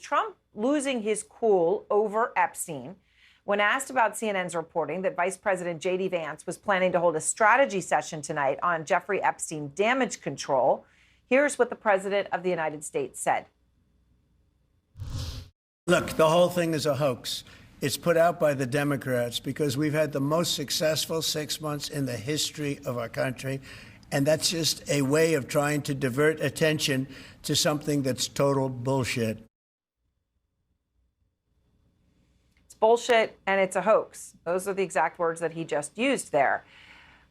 Trump losing his cool over Epstein? When asked about CNN's reporting that Vice President J.D. Vance was planning to hold a strategy session tonight on Jeffrey Epstein damage control, here's what the President of the United States said. Look, the whole thing is a hoax. It's put out by the Democrats because we've had the most successful 6 months in the history of our country. And that's just a way of trying to divert attention to something that's total bullshit. Bullshit and it's a hoax. Those are the exact words that he just used there.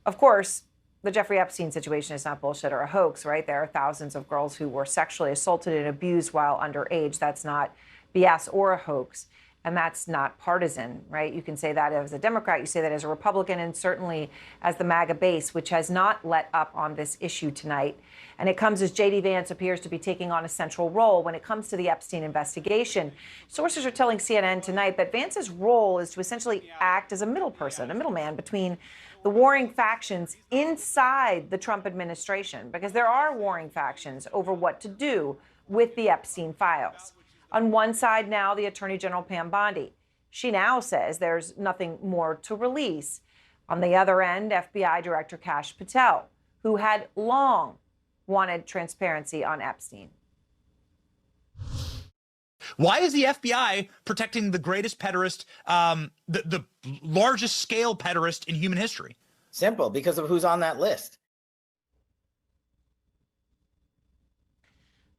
Of course, the Jeffrey Epstein situation is not bullshit or a hoax, right? There are thousands of girls who were sexually assaulted and abused while underage. That's not BS or a hoax. And that's not partisan, right? You can say that as a Democrat, you say that as a Republican, and certainly as the MAGA base, which has not let up on this issue tonight. And it comes as J.D. Vance appears to be taking on a central role when it comes to the Epstein investigation. Sources are telling CNN tonight that Vance's role is to essentially act as a middle person, a middleman between the warring factions inside the Trump administration, because there are warring factions over what to do with the Epstein files. On one side now, the Attorney General Pam Bondi. She now says there's nothing more to release. On the other end, FBI Director Kash Patel, who had long wanted transparency on Epstein. Why is the FBI protecting the greatest pederast, the largest scale pederast in human history? Simple, because of who's on that list.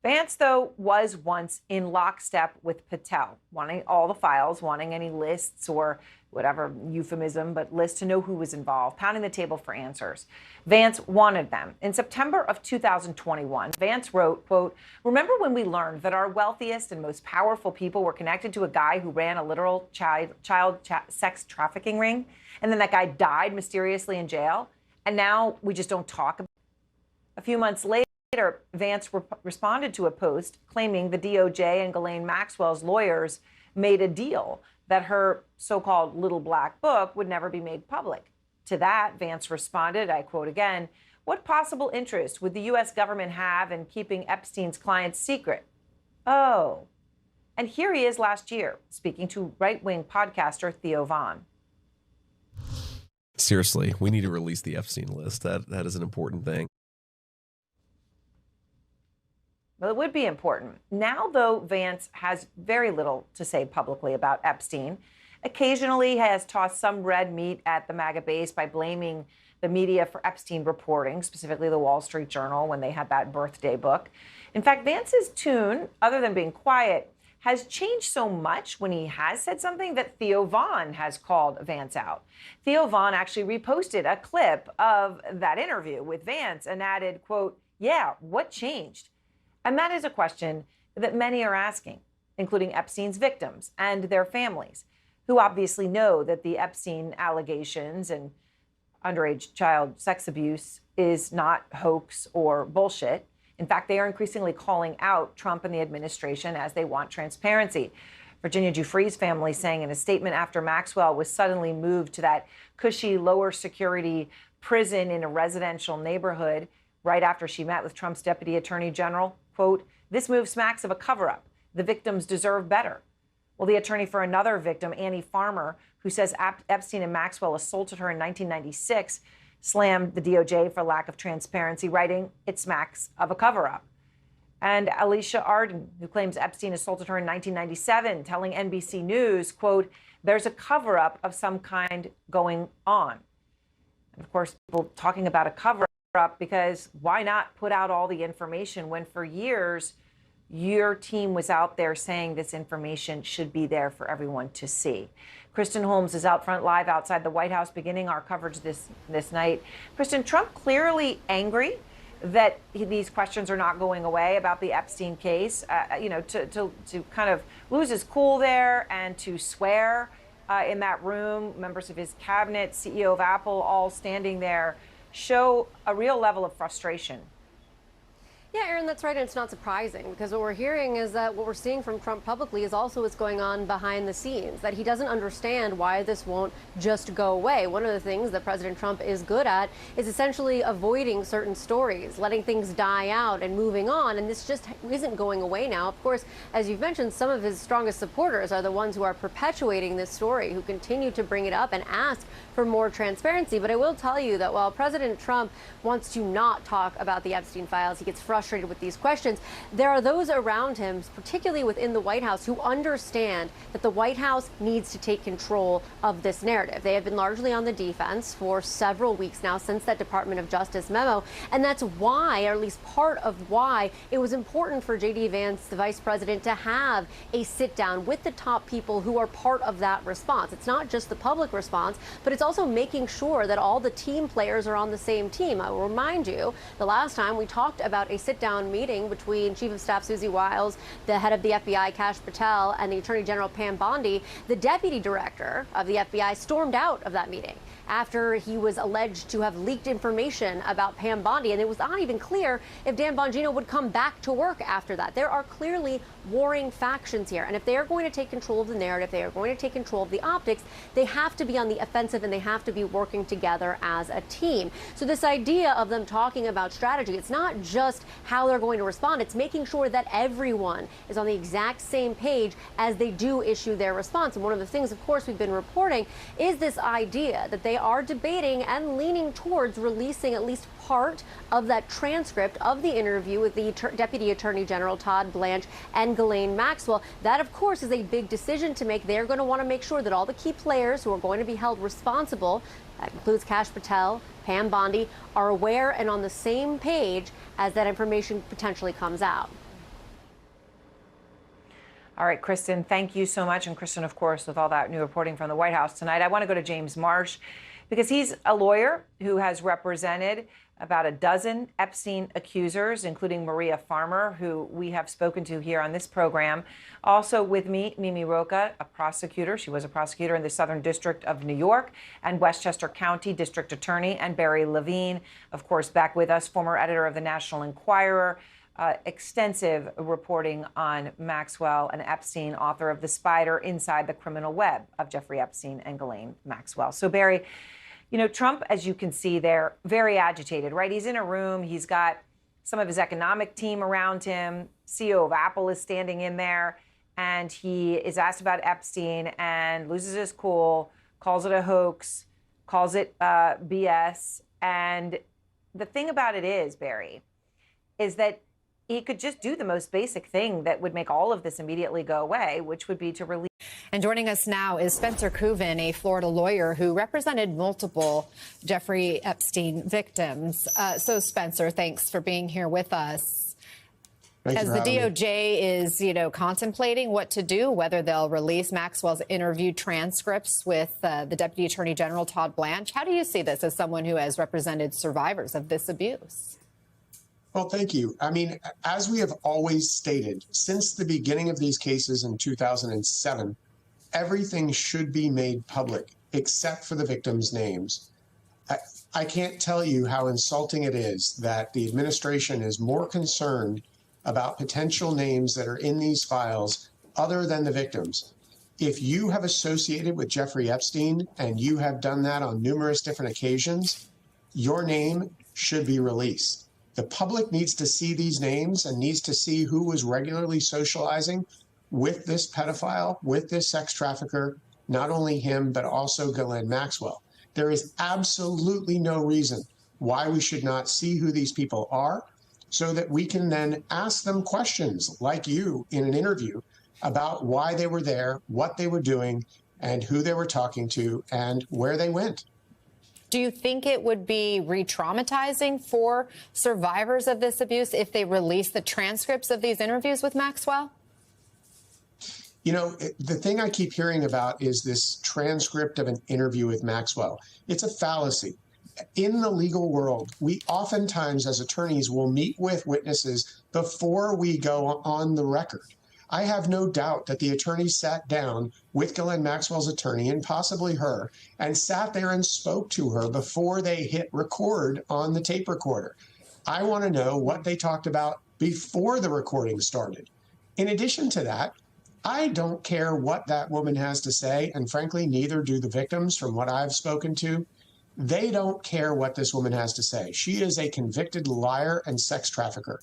Vance, though, was once in lockstep with Patel, wanting all the files, wanting any lists or whatever euphemism, but lists to know who was involved, pounding the table for answers. Vance wanted them. In September of 2021, Vance wrote, quote, "Remember when we learned that our wealthiest and most powerful people were connected to a guy who ran a literal child sex trafficking ring? And then that guy died mysteriously in jail? And now we just don't talk about it." A few months later, Vance responded to a post claiming the DOJ and Ghislaine Maxwell's lawyers made a deal that her so-called little black book would never be made public. To that, Vance responded, I quote again, "What possible interest would the U.S. government have in keeping Epstein's clients secret?" Oh. And here he is last year, speaking to right-wing podcaster Theo Von. Seriously, we need to release the Epstein list. That is an important thing. Well, it would be important. Now, though, Vance has very little to say publicly about Epstein. Occasionally has tossed some red meat at the MAGA base by blaming the media for Epstein reporting, specifically the Wall Street Journal when they had that birthday book. In fact, Vance's tune, other than being quiet, has changed so much when he has said something that Theo Von has called Vance out. Theo Von actually reposted a clip of that interview with Vance and added, quote, "Yeah, what changed?" And that is a question that many are asking, including Epstein's victims and their families, who obviously know that the Epstein allegations and underage child sex abuse is not hoax or bullshit. In fact, they are increasingly calling out Trump and the administration as they want transparency. Virginia Giuffre's family saying in a statement after Maxwell was suddenly moved to that cushy, lower security prison in a residential neighborhood right after she met with Trump's deputy attorney general, quote, "This move smacks of a cover-up. The victims deserve better." Well, the attorney for another victim, Annie Farmer, who says Epstein and Maxwell assaulted her in 1996, slammed the DOJ for lack of transparency, writing, "It smacks of a cover-up." And Alicia Arden, who claims Epstein assaulted her in 1997, telling NBC News, quote, "There's a cover-up of some kind going on." And of course, people talking about a cover-up because why not put out all the information when for years your team was out there saying this information should be there for everyone to see. Kristen Holmes is out front live outside the White House beginning our coverage this night. Kristen, Trump clearly angry that these questions are not going away about the Epstein case, to kind of lose his cool there and to swear in that room, members of his cabinet, CEO of Apple, all standing there, show a real level of frustration. Yeah, Aaron, that's right. And it's not surprising because what we're hearing is that what we're seeing from Trump publicly is also what's going on behind the scenes, that he doesn't understand why this won't just go away. One of the things that President Trump is good at is essentially avoiding certain stories, letting things die out and moving on. And this just isn't going away now. Of course, as you've mentioned, some of his strongest supporters are the ones who are perpetuating this story, who continue to bring it up and ask for more transparency. But I will tell you that while President Trump wants to not talk about the Epstein files, he gets frustrated with these questions. There are those around him, particularly within the White House, who understand that the White House needs to take control of this narrative. They have been largely on the defense for several weeks now since that Department of Justice memo. And that's why, or at least part of why, it was important for J.D. Vance, the vice president, to have a sit down with the top people who are part of that response. It's not just the public response, but it's also making sure that all the team players are on the same team. I will remind you, the last time we talked about a sit-down meeting between Chief of Staff Susie Wiles, the head of the FBI, Kash Patel, and the Attorney General Pam Bondi, the deputy director of the FBI stormed out of that meeting after he was alleged to have leaked information about Pam Bondi. And it was not even clear if Dan Bongino would come back to work after that. There are clearly warring factions here. And if they are going to take control of the narrative, they are going to take control of the optics, they have to be on the offensive and they have to be working together as a team. So this idea of them talking about strategy, it's not just how they're going to respond. It's making sure that everyone is on the exact same page as they do issue their response. And one of the things, of course, we've been reporting is this idea that they are debating and leaning towards releasing at least part of that transcript of the interview with the Deputy Attorney General Todd Blanche and Ghislaine Maxwell. That, of course, is a big decision to make. They're going to want to make sure that all the key players who are going to be held responsible, that includes Kash Patel, Pam Bondi, are aware and on the same page as that information potentially comes out. All right, Kristen, thank you so much. And Kristen, of course, with all that new reporting from the White House tonight, I want to go to James Marsh because he's a lawyer who has represented about a dozen Epstein accusers, including Maria Farmer, who we have spoken to here on this program. Also with me, Mimi Rocha, a prosecutor. She was a prosecutor in the Southern District of New York and Westchester County District Attorney, and Barry Levine, of course, back with us, former editor of the National Enquirer. Extensive reporting on Maxwell and Epstein, author of The Spider Inside the Criminal Web of Jeffrey Epstein and Ghislaine Maxwell. So, Barry, you know, Trump, as you can see, they're very agitated, right? He's in a room. He's got some of his economic team around him. CEO of Apple is standing in there, and he is asked about Epstein and loses his cool, calls it a hoax, calls it BS. And the thing about it is, Barry, is that he could just do the most basic thing that would make all of this immediately go away, which would be to release. And joining us now is Spencer Coven, a Florida lawyer who represented multiple Jeffrey Epstein victims. So, Spencer, thanks for being here with us. As the DOJ is, contemplating what to do, whether they'll release Maxwell's interview transcripts with the Deputy Attorney General Todd Blanche, how do you see this as someone who has represented survivors of this abuse? Well, thank you. I mean, as we have always stated, since the beginning of these cases in 2007, everything should be made public except for the victims' names. I can't tell you how insulting it is that the administration is more concerned about potential names that are in these files other than the victims. If you have associated with Jeffrey Epstein and you have done that on numerous different occasions, your name should be released. The public needs to see these names and needs to see who was regularly socializing with this pedophile, with this sex trafficker, not only him, but also Ghislaine Maxwell. There is absolutely no reason why we should not see who these people are so that we can then ask them questions like you in an interview about why they were there, what they were doing, and who they were talking to, and where they went. Do you think it would be re-traumatizing for survivors of this abuse if they release the transcripts of these interviews with Maxwell? You know, the thing I keep hearing about is this transcript of an interview with Maxwell. It's a fallacy. In the legal world, we oftentimes as attorneys will meet with witnesses before we go on the record. I have no doubt that the attorney sat down with Ghislaine Maxwell's attorney and possibly her and sat there and spoke to her before they hit record on the tape recorder. I want to know what they talked about before the recording started. In addition to that, I don't care what that woman has to say, and frankly, neither do the victims from what I've spoken to. They don't care what this woman has to say. She is a convicted liar and sex trafficker.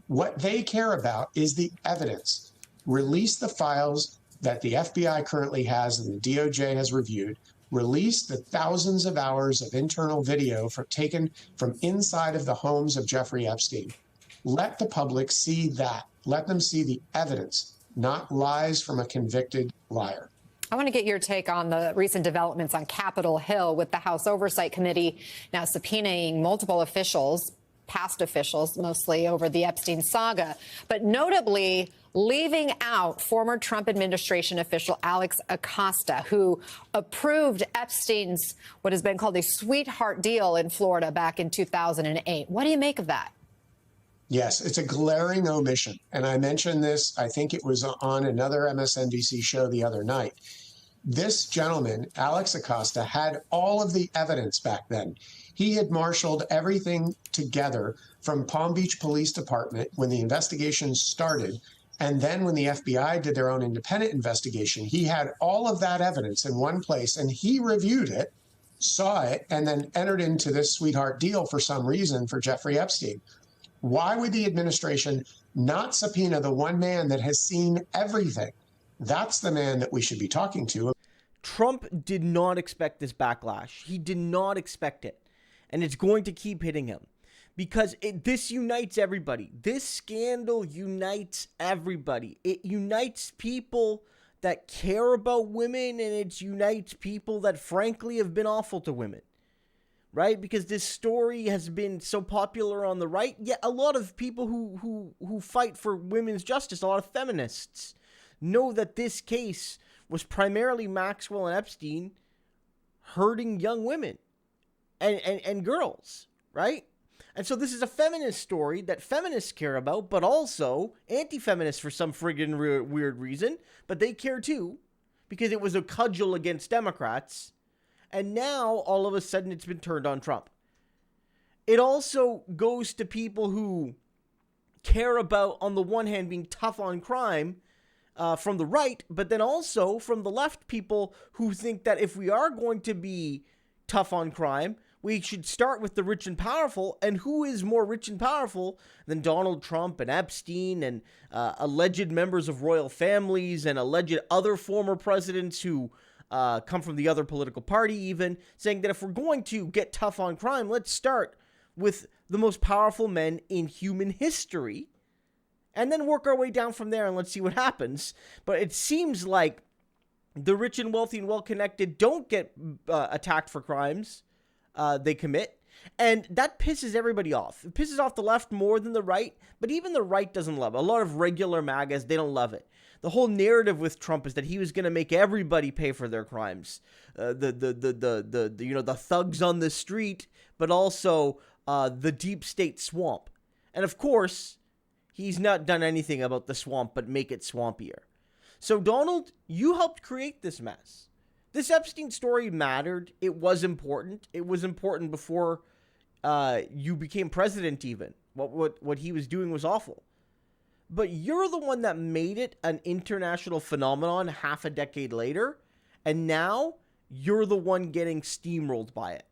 What they care about is the evidence. Release the files that the FBI currently has and the DOJ has reviewed. Release the thousands of hours of internal video taken from inside of the homes of Jeffrey Epstein. Let the public see that. Let them see the evidence, not lies from a convicted liar. I want to get your take on the recent developments on Capitol Hill with the House Oversight Committee now subpoenaing multiple officials, past officials mostly, over the Epstein saga, but notably leaving out former Trump administration official Alex Acosta, who approved Epstein's what has been called a sweetheart deal in Florida back in 2008. What do you make of that? Yes, it's a glaring omission. And I mentioned this, I think it was on another MSNBC show the other night. This gentleman, Alex Acosta, had all of the evidence back then. He had marshaled everything together from Palm Beach Police Department when the investigation started. And then when the FBI did their own independent investigation, he had all of that evidence in one place, and he reviewed it, saw it, and then entered into this sweetheart deal for some reason for Jeffrey Epstein. Why would the administration not subpoena the one man that has seen everything? That's the man that we should be talking to. Trump did not expect this backlash. He did not expect it. And it's going to keep hitting him because this unites everybody. This scandal unites everybody. It unites people that care about women, and it unites people that frankly have been awful to women. Right? Because this story has been so popular on the right, yet a lot of people who fight for women's justice, a lot of feminists, know that this case was primarily Maxwell and Epstein hurting young women and girls, right? And so this is a feminist story that feminists care about, but also anti-feminists for some friggin' weird reason, but they care too, because it was a cudgel against Democrats. And now, all of a sudden, it's been turned on Trump. It also goes to people who care about, on the one hand, being tough on crime from the right, but then also from the left, people who think that if we are going to be tough on crime, we should start with the rich and powerful. And who is more rich and powerful than Donald Trump and Epstein and alleged members of royal families and alleged other former presidents who come from the other political party, even saying that if we're going to get tough on crime, let's start with the most powerful men in human history and then work our way down from there and let's see what happens. But it seems like the rich and wealthy and well-connected don't get attacked for crimes they commit. And that pisses everybody off. It pisses off the left more than the right, but even the right doesn't love it. A lot of regular MAGAs, they don't love it. The whole narrative with Trump is that he was going to make everybody pay for their crimes. The thugs on the street, but also the deep state swamp. And of course, he's not done anything about the swamp but make it swampier. So Donald, you helped create this mess. This Epstein story mattered. It was important. It was important before you became president even. What he was doing was awful. But you're the one that made it an international phenomenon half a decade later, and now you're the one getting steamrolled by it.